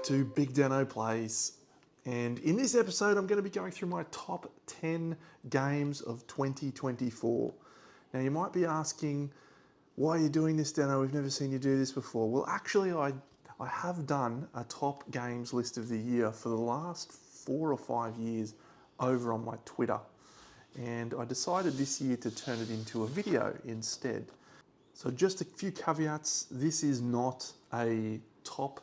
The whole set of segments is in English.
to BigDeno Plays, and in this episode I'm going to be going through my top 10 games of 2024. Now you might be asking, why are you doing this, Deno? We've never seen you do this before. Well, actually I have done a top games list of the year for the last 4 or 5 years over on my Twitter, and I decided this year to turn it into a video instead. So just a few caveats, this is not a top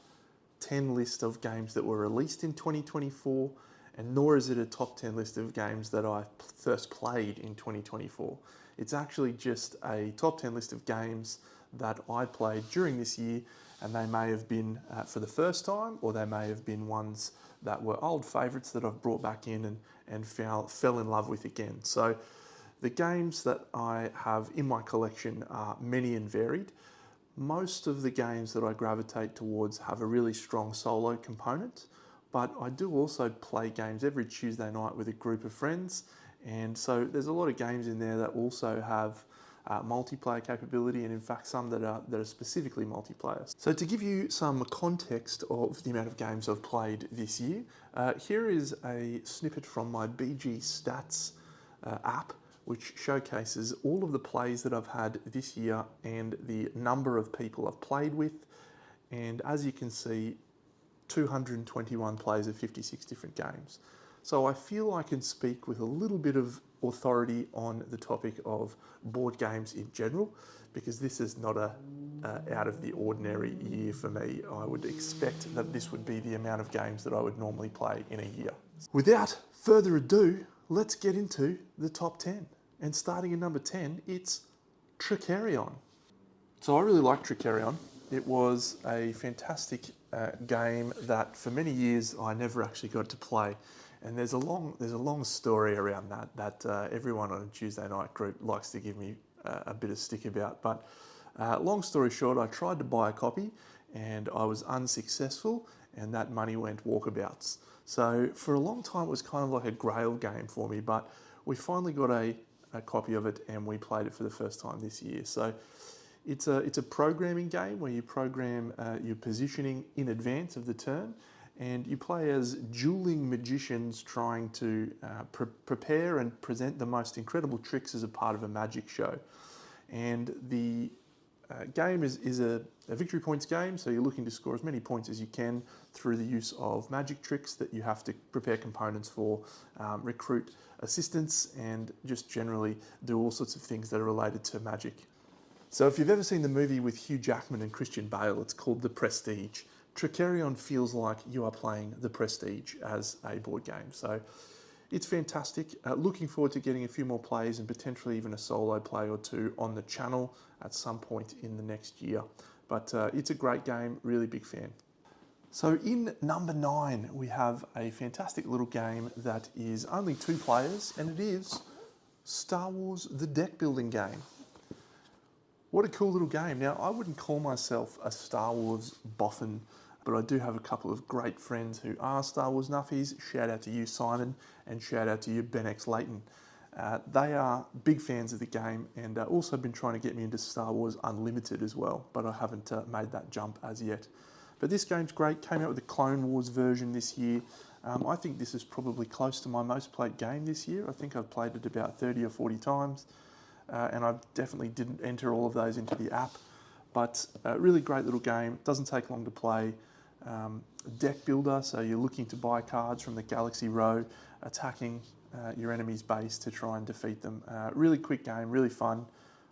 10 list of games that were released in 2024, and nor is it a top 10 list of games that I first played in 2024. It's actually just a top 10 list of games that I played during this year, and they may have been for the first time, or they may have been ones that were old favourites that I've brought back in and fell in love with again. So the games that I have in my collection are many and varied. Most of the games that I gravitate towards have a really strong solo component, but I do also play games every Tuesday night with a group of friends, and so there's a lot of games in there that also have multiplayer capability, and in fact some that are specifically multiplayer. So to give you some context of the amount of games I've played this year, here is a snippet from my BG Stats app, which showcases all of the plays that I've had this year and the number of people I've played with. And as you can see, 221 plays of 56 different games. So I feel I can speak with a little bit of authority on the topic of board games in general, because this is not a out of the ordinary year for me. I would expect that this would be the amount of games that I would normally play in a year. Without further ado, let's get into the top 10. And starting at number 10, it's Trickerion. So I really like Trickerion. It was a fantastic game that for many years I never actually got to play. And there's a long story around that everyone on a Tuesday night group likes to give me a bit of stick about. But long story short, I tried to buy a copy and I was unsuccessful, and that money went walkabouts. So for a long time it was kind of like a grail game for me, but we finally got a copy of it and we played it for the first time this year. So it's a programming game where you program your positioning in advance of the turn, and you play as dueling magicians trying to prepare and present the most incredible tricks as a part of a magic show. And the game is a victory points game, so you're looking to score as many points as you can through the use of magic tricks that you have to prepare components for, recruit assistants, and just generally do all sorts of things that are related to magic. So if you've ever seen the movie with Hugh Jackman and Christian Bale, it's called The Prestige. Trickerion feels like you are playing The Prestige as a board game. So it's fantastic. Looking forward to getting a few more plays and potentially even a solo play or two on the channel at some point in the next year. But it's a great game, really big fan. So in number 9, we have a fantastic little game that is only 2 players, and it is Star Wars the deck building game. What a cool little game. Now, I wouldn't call myself a Star Wars boffin, but I do have a couple of great friends who are Star Wars nuffies. Shout out to you, Simon, and shout out to you, Ben X Layton. They are big fans of the game, and also been trying to get me into Star Wars Unlimited as well, but I haven't made that jump as yet. But this game's great. Came out with the Clone Wars version this year. I think this is probably close to my most played game this year. I think I've played it about 30 or 40 times, and I definitely didn't enter all of those into the app. But a really great little game. Doesn't take long to play. Deck builder, so you're looking to buy cards from the Galaxy Row, attacking your enemy's base to try and defeat them. Really quick game, really fun.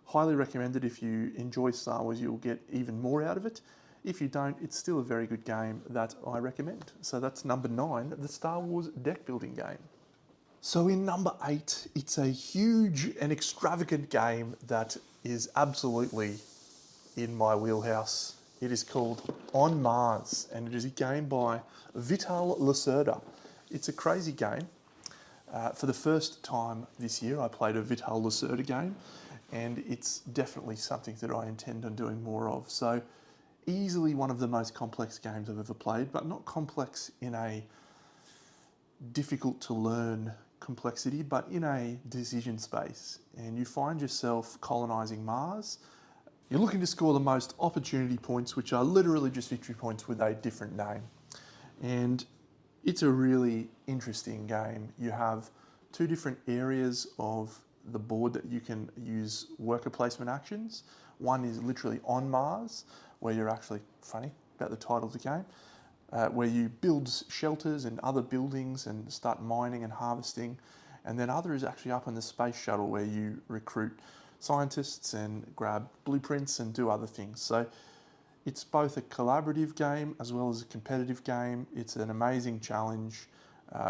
Highly recommended. If you enjoy Star Wars, you'll get even more out of it. If you don't, it's still a very good game that I recommend. So that's number 9, the Star Wars deck building game. So in number 8, it's a huge and extravagant game that is absolutely in my wheelhouse. It is called On Mars, and it is a game by Vital Lacerda. It's a crazy game. For the first time this year, I played a Vital Lacerda game, and it's definitely something that I intend on doing more of. So easily one of the most complex games I've ever played, but not complex in a difficult to learn complexity, but in a decision space. And you find yourself colonizing Mars. You're looking to score the most opportunity points, which are literally just victory points with a different name. And it's a really interesting game. You have two different areas of the board that you can use worker placement actions. One is literally on Mars, where you're actually, funny about the title of the game, where you build shelters and other buildings and start mining and harvesting. And then other is actually up on the space shuttle, where you recruit scientists and grab blueprints and do other things. So it's both a collaborative game as well as a competitive game. It's an amazing challenge.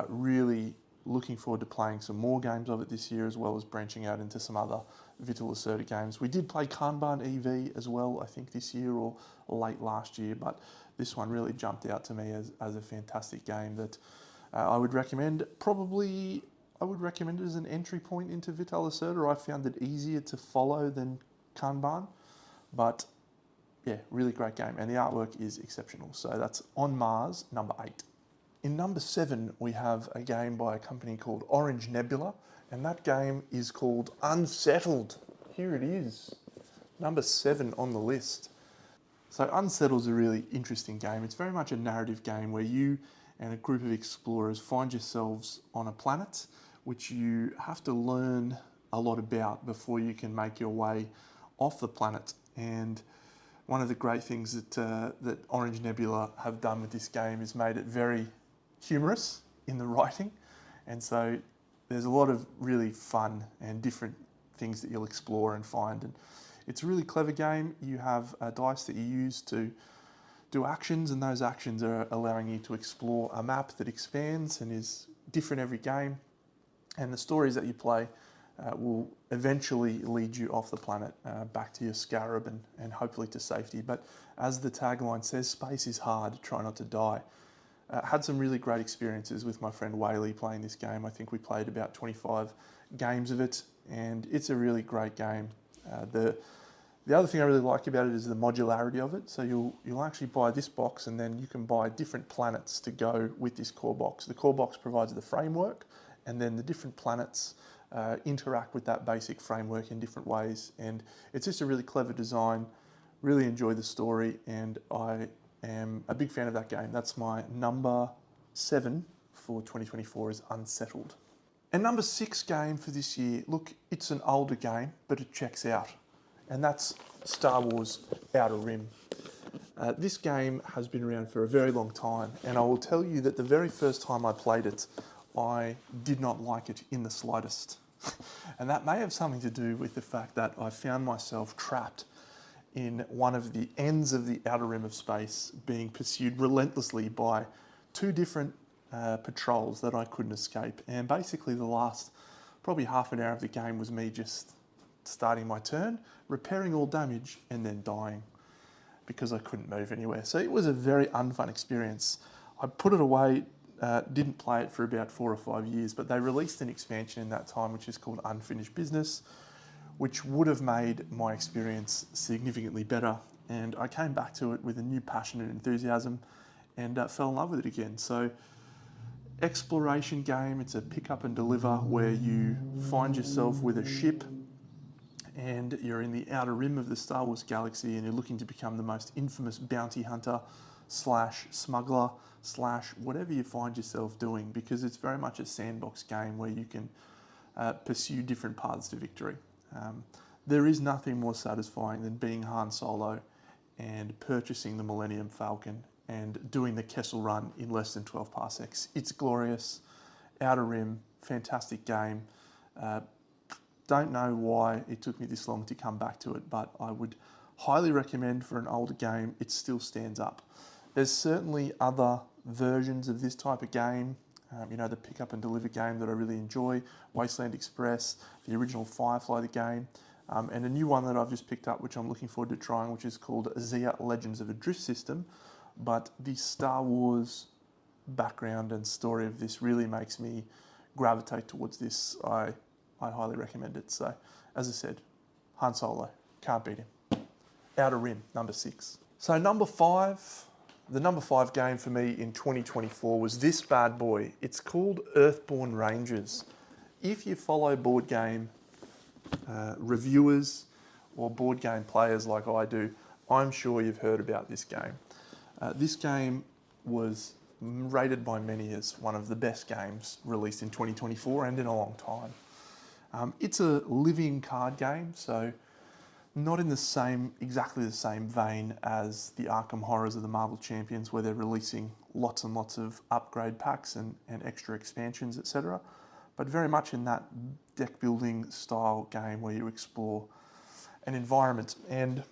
Really looking forward to playing some more games of it this year, as well as branching out into some other Vital Lacerda games. We did play Kanban EV as well, I think this year or late last year, but this one really jumped out to me as a fantastic game that I would recommend. Probably I would recommend it as an entry point into Vital Lacerda. I found it easier to follow than Kanban, but yeah, really great game, and the artwork is exceptional. So that's On Mars, number 8. In number 7, we have a game by a company called Orange Nebula, and that game is called Unsettled. Here it is, number 7 on the list. So Unsettled is a really interesting game. It's very much a narrative game where you and a group of explorers find yourselves on a planet which you have to learn a lot about before you can make your way off the planet. And one of the great things that Orange Nebula have done with this game is made it very humorous in the writing, and so there's a lot of really fun and different things that you'll explore and find, and it's a really clever game. You have a dice that you use to do actions, and those actions are allowing you to explore a map that expands and is different every game, and the stories that you play will eventually lead you off the planet back to your scarab and hopefully to safety. But as the tagline says, space is hard, try not to die. Had some really great experiences with my friend Whaley playing this game. I think we played about 25 games of it, and it's a really great game. The other thing I really like about it is the modularity of it. So you'll actually buy this box, and then you can buy different planets to go with this core box. The core box provides the framework, and then the different planets interact with that basic framework in different ways. And it's just a really clever design. Really enjoy the story, and I am a big fan of that game. That's my number 7 for 2024 is Unsettled. And number 6 game for this year, look, it's an older game, but it checks out. And that's Star Wars Outer Rim. This game has been around for a very long time, and I will tell you that the very first time I played it, I did not like it in the slightest. And that may have something to do with the fact that I found myself trapped in one of the ends of the outer rim of space, being pursued relentlessly by 2 different patrols that I couldn't escape. And basically the last probably half an hour of the game was me just starting my turn, repairing all damage, and then dying because I couldn't move anywhere. So it was a very unfun experience. I put it away, didn't play it for about 4 or 5 years, but they released an expansion in that time which is called Unfinished Business, which would have made my experience significantly better. And I came back to it with a new passion and enthusiasm, and fell in love with it again. So, exploration game, it's a pick up and deliver where you find yourself with a ship and you're in the outer rim of the Star Wars galaxy, and you're looking to become the most infamous bounty hunter slash smuggler slash whatever you find yourself doing, because it's very much a sandbox game where you can pursue different paths to victory. There is nothing more satisfying than being Han Solo and purchasing the Millennium Falcon and doing the Kessel Run in less than 12 parsecs. It's glorious. Outer Rim, fantastic game. Don't know why it took me this long to come back to it, but I would highly recommend for an older game. It still stands up. There's certainly other versions of this type of game. The pick up and deliver game that I really enjoy, Wasteland Express, the original Firefly the game, and a new one that I've just picked up which I'm looking forward to trying, which is called Zia Legends of a Drift System. But the Star Wars background and story of this really makes me gravitate towards this. I highly recommend it. So, as I said, Han Solo, can't beat him. Outer Rim, number 6. So number 5, the number 5 game for me in 2024 was this bad boy. It's called Earthborne Rangers. If you follow board game reviewers or board game players like I do, I'm sure you've heard about this game. This game was rated by many as one of the best games released in 2024 and in a long time. It's a living card game, so not in exactly the same vein as the Arkham Horrors of the Marvel Champions, where they're releasing lots and lots of upgrade packs and extra expansions, etc. But very much in that deck building style game where you explore an environment. And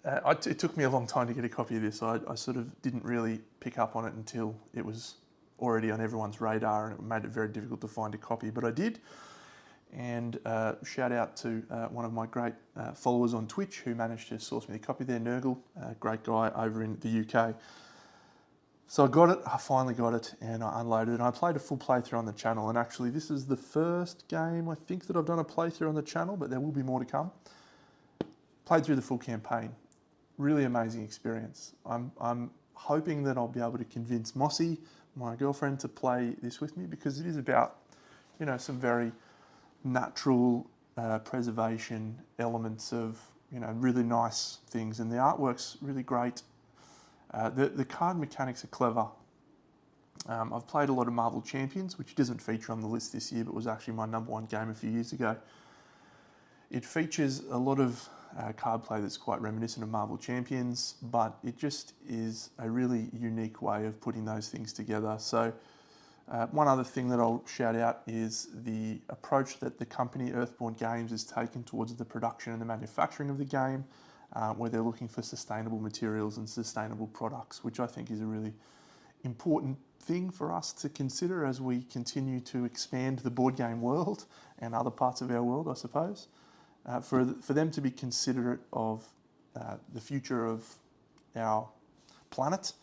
it took me a long time to get a copy of this. I sort of didn't really pick up on it until it was already on everyone's radar, and it made it very difficult to find a copy, but I did. And shout out to one of my great followers on Twitch who managed to source me a copy there, Nurgle, a great guy over in the UK. So I got it, I finally got it, and I unloaded it. And I played a full playthrough on the channel, and actually this is the first game I think that I've done a playthrough on the channel, but there will be more to come. Played through the full campaign. Really amazing experience. I'm hoping that I'll be able to convince Mossy, my girlfriend, to play this with me, because it is about, you know, some very natural preservation elements of, you know, really nice things, and the artwork's really great. The card mechanics are clever. I've played a lot of Marvel Champions, which doesn't feature on the list this year, but was actually my #1 game a few years ago. It features a lot of card play that's quite reminiscent of Marvel Champions, but it just is a really unique way of putting those things together. So one other thing that I'll shout out is the approach that the company Earthborne Games has taken towards the production and the manufacturing of the game, where they're looking for sustainable materials and sustainable products, which I think is a really important thing for us to consider as we continue to expand the board game world and other parts of our world, I suppose. For them to be considerate of the future of our planet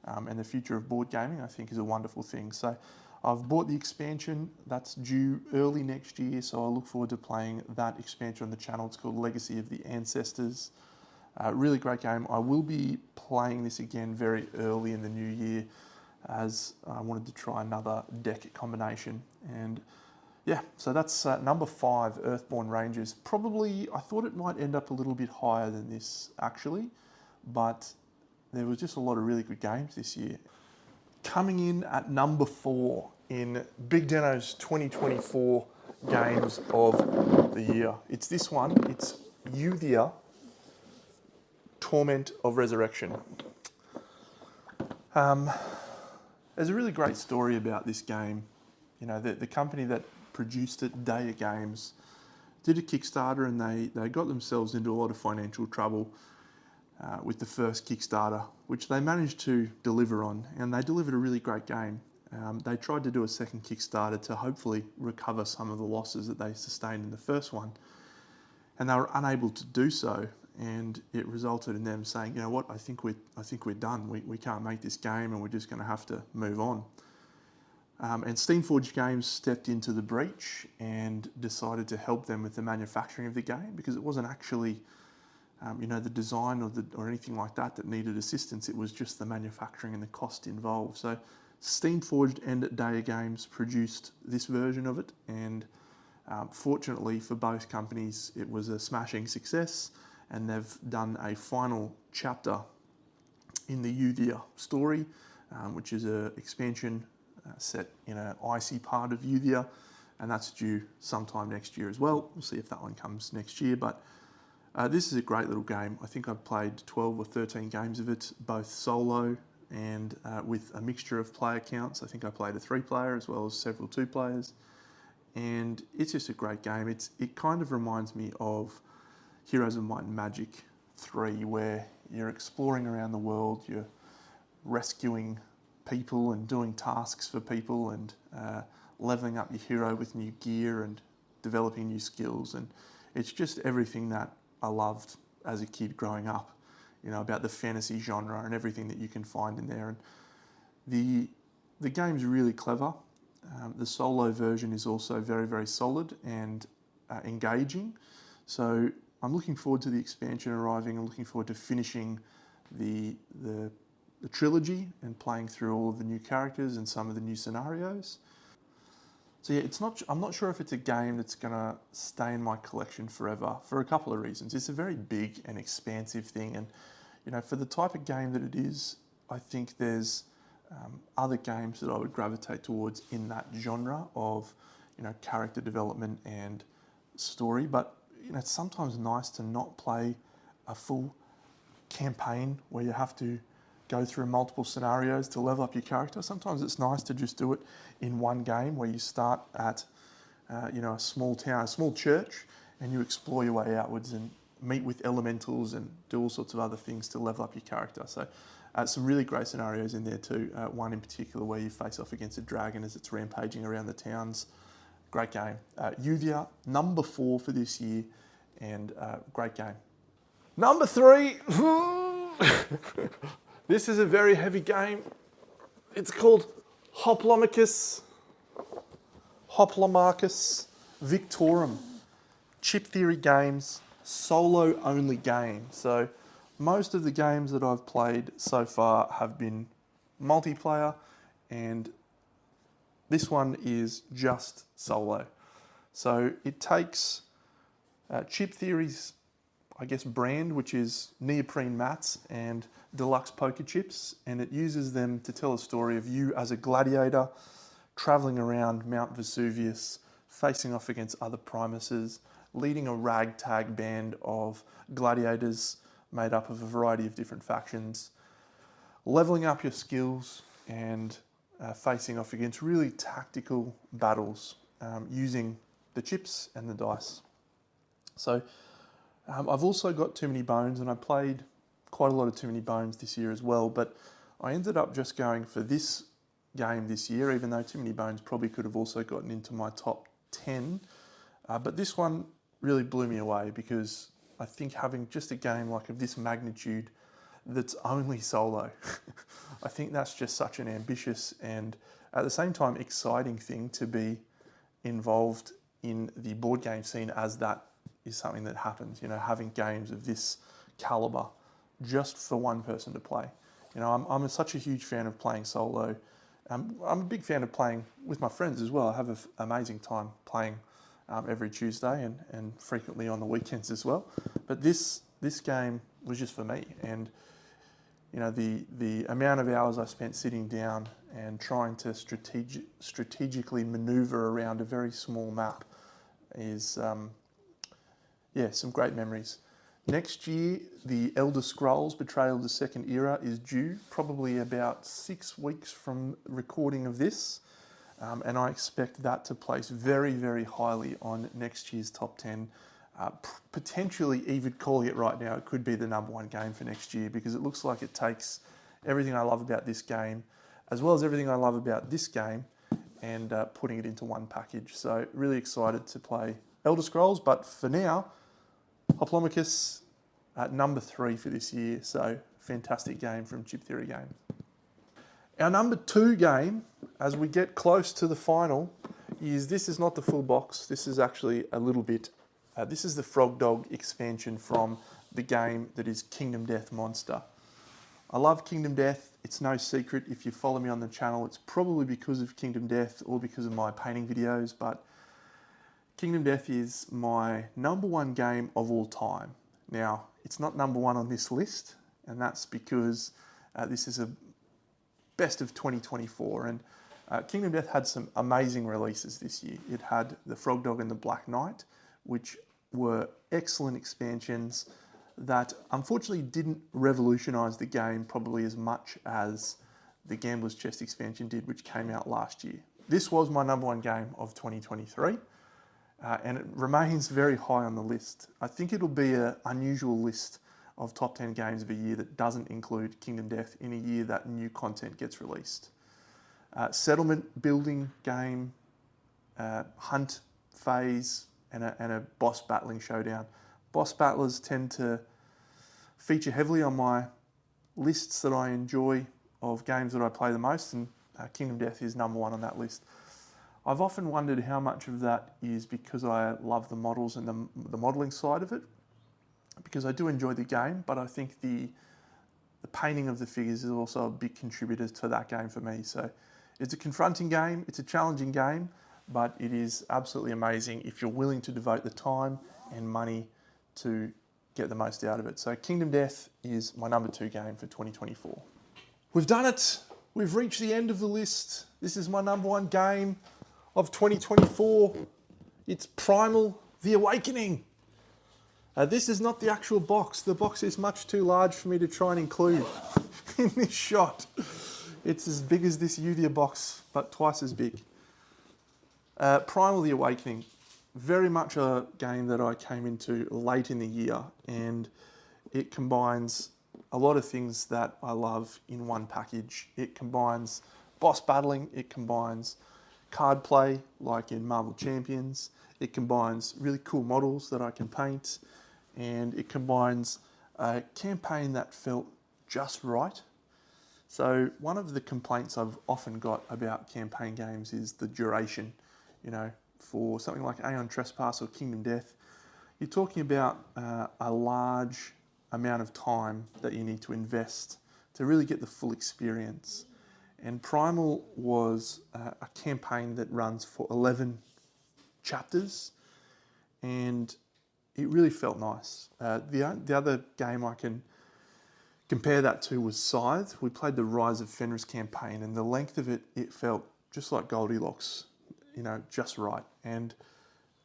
and the future of board gaming, I think is a wonderful thing. So I've bought the expansion. That's due early next year, so I look forward to playing that expansion on the channel. It's called Legacy of the Ancestors. Really great game. I will be playing this again very early in the new year, as I wanted to try another deck combination. And yeah, so that's number 5, Earthborne Rangers. Probably, I thought it might end up a little bit higher than this actually, but there was just a lot of really good games this year. Coming in at number 4 in BigDeno's 2024 games of the year. It's this one. It's Udia, Torment of Resurrection. There's a really great story about this game. You know, the company that produced it, Daya Games, did a Kickstarter, and they got themselves into a lot of financial trouble with the first Kickstarter, which they managed to deliver on, and they delivered a really great game. They tried to do a second Kickstarter to hopefully recover some of the losses that they sustained in the first one, and they were unable to do so, and it resulted in them saying, you know what, I think we're done. We can't make this game, and we're just going to have to move on. And Steamforged Games stepped into the breach and decided to help them with the manufacturing of the game, because it wasn't actually you know, the design or anything like that needed assistance. It was just the manufacturing and the cost involved. So Steamforged and Daya Games produced this version of it, and fortunately for both companies, it was a smashing success, and they've done a final chapter in the Udia story, which is an expansion set in an icy part of Udia, and that's due sometime next year as well. We'll see if that one comes next year, but this is a great little game. I think I've played 12 or 13 games of it, both solo and with a mixture of player counts. I think I played a 3-player as well as several 2-players, and it's just a great game. It kind of reminds me of Heroes of Might and Magic 3, where you're exploring around the world, you're rescuing people and doing tasks for people, and leveling up your hero with new gear and developing new skills, and it's just everything that I loved as a kid growing up, you know, about the fantasy genre and everything that you can find in there. And the game's really clever. The solo version is also very, very solid and engaging. So I'm looking forward to the expansion arriving. I'm looking forward to finishing the trilogy and playing through all of the new characters and some of the new scenarios. So yeah, I'm not sure if it's a game that's going to stay in my collection forever, for a couple of reasons. It's a very big and expansive thing, and you know, for the type of game that it is, I think there's other games that I would gravitate towards in that genre of, character development and story. But, it's sometimes nice to not play a full campaign where you have to go through multiple scenarios to level up your character. Sometimes it's nice to just do it in one game where you start at, a small town, a small church, and you explore your way outwards and meet with elementals and do all sorts of other things to level up your character. So some really great scenarios in there too. One in particular where you face off against a dragon as it's rampaging around the towns. Great game. Udia, number 4 for this year, and great game. Number 3, this is a very heavy game. It's called Hoplomachus Victorum. Chip Theory Games, solo only game. So most of the games that I've played so far have been multiplayer, and this one is just solo. So it takes Chip Theory's, brand, which is neoprene mats and deluxe poker chips, and it uses them to tell a story of you as a gladiator traveling around Mount Vesuvius, facing off against other Primuses, leading a ragtag band of gladiators made up of a variety of different factions, leveling up your skills and facing off against really tactical battles using the chips and the dice. So I've also got Too Many Bones, and I played quite a lot of Too Many Bones this year as well, but I ended up just going for this game this year, even though Too Many Bones probably could have also gotten into my top 10. But this one really blew me away because I think having just a game like of this magnitude that's only solo, I think that's just such an ambitious and at the same time exciting thing to be involved in the board game scene, as that is something that happens, having games of this caliber just for one person to play. I'm such a huge fan of playing solo. I'm a big fan of playing with my friends as well. I have an amazing time playing every Tuesday and frequently on the weekends as well. But this game was just for me, and the amount of hours I spent sitting down and trying to strategically maneuver around a very small map is some great memories. Next year, the Elder Scrolls Betrayal of the Second Era is due, probably about 6 weeks from recording of this. And I expect that to place very, very highly on next year's top 10. Potentially, even calling it right now, it could be the number 1 game for next year, because it looks like it takes everything I love about this game, as well as everything I love about this game, and putting it into one package. So really excited to play Elder Scrolls, but for now, Hoplomachus at number 3 for this year. So fantastic game from Chip Theory Games. Our number 2 game, as we get close to the final, this is not the full box. This is actually a little bit. This is the Frog Dog expansion from the game that is Kingdom Death Monster. I love Kingdom Death. It's no secret. If you follow me on the channel, it's probably because of Kingdom Death or because of my painting videos, but Kingdom Death is my number 1 game of all time. Now, it's not number 1 on this list, and that's because this is a best of 2024, and Kingdom Death had some amazing releases this year. It had the Frog Dog and the Black Knight, which were excellent expansions that unfortunately didn't revolutionize the game probably as much as the Gambler's Chest expansion did, which came out last year. This was my number 1 game of 2023. And it remains very high on the list. I think it'll be an unusual list of top 10 games of a year that doesn't include Kingdom Death in a year that new content gets released. Settlement building game, hunt phase, and a boss battling showdown. Boss battlers tend to feature heavily on my lists that I enjoy of games that I play the most, and Kingdom Death is number 1 on that list. I've often wondered how much of that is because I love the models and the modelling side of it, because I do enjoy the game, but I think the painting of the figures is also a big contributor to that game for me. So it's a confronting game, it's a challenging game, but it is absolutely amazing if you're willing to devote the time and money to get the most out of it. So Kingdom Death is my number 2 game for 2024. We've done it. we've reached the end of the list. This is my number one game of 2024. It's Primal The Awakening. This is not the actual box. The box is much too large for me to try and include in this shot. It's as big as this Udia box, but twice as big. Primal The Awakening, very much a game that I came into late in the year, and it combines a lot of things that I love in one package. It combines boss battling, it combines card play like in Marvel Champions, it combines really cool models that I can paint, and it combines a campaign that felt just right. So one of the complaints I've often got about campaign games is the duration. You know, for something like Aeon Trespass or Kingdom Death, you're talking about a large amount of time that you need to invest to really get the full experience. And Primal was a campaign that runs for 11 chapters, and it really felt nice. The other game I can compare that to was Scythe. We played the Rise of Fenris campaign, and the length of it, it felt just like Goldilocks, you know, just right. And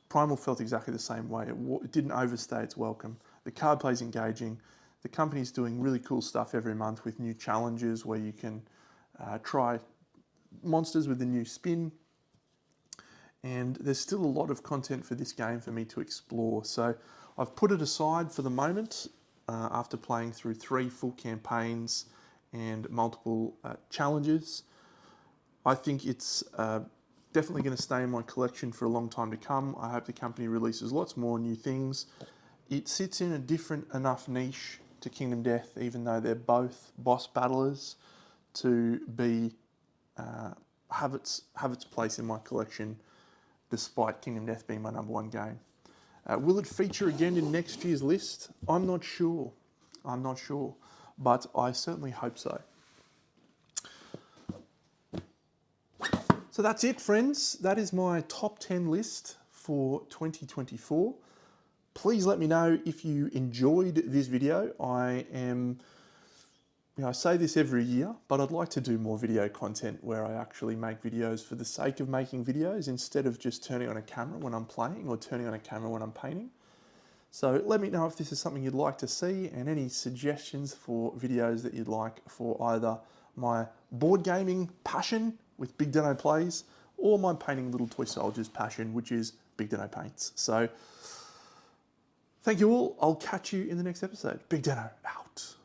Primal felt exactly the same way. It didn't overstay its welcome. The card play's engaging. The company's doing really cool stuff every month with new challenges where you can try monsters with a new spin. And there's still a lot of content for this game for me to explore. So I've put it aside for the moment after playing through 3 full campaigns and multiple challenges. I think it's definitely going to stay in my collection for a long time to come. I hope the company releases lots more new things. It sits in a different enough niche to Kingdom Death, even though they're both boss battlers, to be have its place in my collection, despite Kingdom Death being my number one game. Will it feature again in next year's list? I'm not sure. I'm not sure, but I certainly hope so. So that's it, friends. That is my top 10 list for 2024. Please let me know if you enjoyed this video. I say this every year, but I'd like to do more video content where I actually make videos for the sake of making videos instead of just turning on a camera when I'm playing or turning on a camera when I'm painting. So let me know if this is something you'd like to see, and any suggestions for videos that you'd like for either my board gaming passion with BigDeno plays or my painting little toy soldiers passion, which is BigDeno paints. So thank you all. I'll catch you in the next episode. BigDeno out.